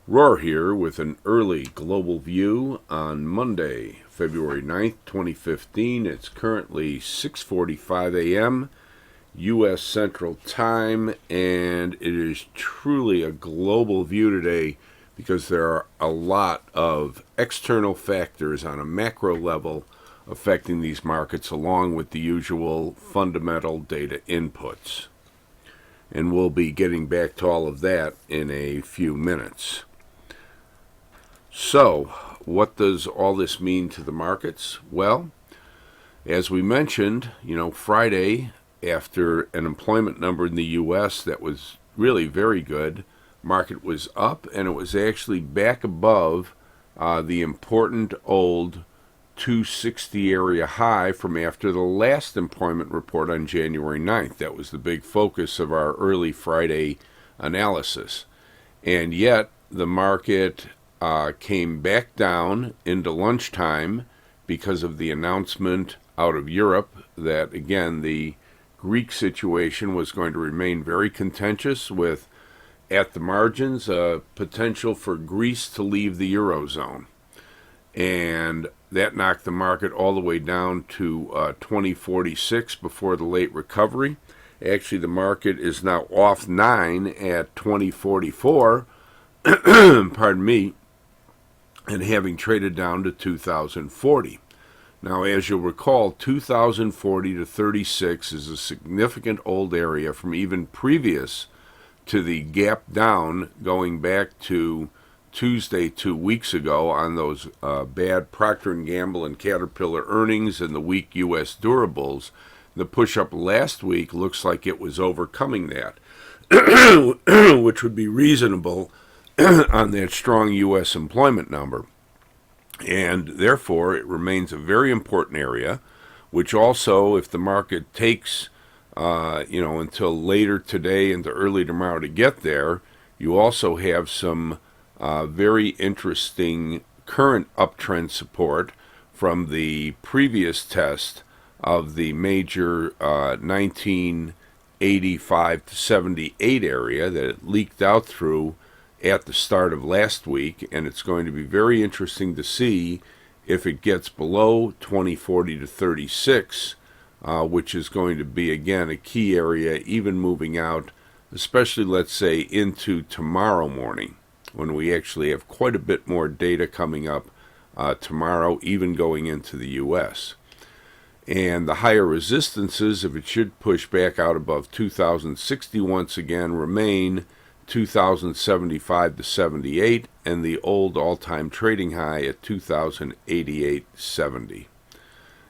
Rohr here with an early global view on Monday, February 9th, 2015. It's currently 6:45 a.m. U.S. Central Time, and it is truly a global view today because there are a lot of external factors on a macro level affecting these markets along with the usual fundamental data inputs. And we'll be getting back to all of that in a few minutes. So, what does all this mean to the markets? Well, as we mentioned, Friday, after an employment number in the U.S. that was really very good, market was up, and it was actually back above the important old 260 area high from after the last employment report on January 9th. That was the big focus of our early Friday analysis. And yet, the market came back down into lunchtime because of the announcement out of Europe that, again, the Greek situation was going to remain very contentious with, at the margins, potential for Greece to leave the Eurozone. And that knocked the market all the way down to 2046 before the late recovery. Actually, the market is now off 9 at 2044, pardon me, and having traded down to 2040. Now, as you'll recall, 2040 to 36 is a significant old area from even previous to the gap down going back to Tuesday 2 weeks ago on those bad Procter & Gamble and Caterpillar earnings and the weak U.S. durables. The push-up last week looks like it was overcoming that, which would be reasonable on that strong U.S. employment number. And therefore, it remains a very important area, which also, if the market takes, until later today into early tomorrow to get there, you also have some very interesting current uptrend support from the previous test of the major 1985 to 78 area that it leaked out through at the start of last week, and it's going to be very interesting to see if it gets below 2040 to 36, which is going to be, again, a key area, even moving out, especially, let's say, into tomorrow morning, when we actually have quite a bit more data coming up tomorrow, even going into the U.S. And the higher resistances, if it should push back out above 2060 once again, remain 2075 to 78, and the old all-time trading high at 2088.70.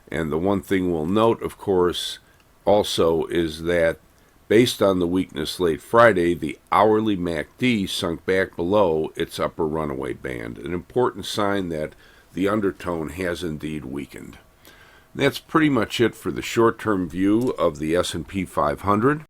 And the one thing we'll note, of course, also is that based on the weakness late Friday, the hourly MACD sunk back below its upper runaway band, an important sign that the undertone has indeed weakened. And that's pretty much it for the short-term view of the S&P 500.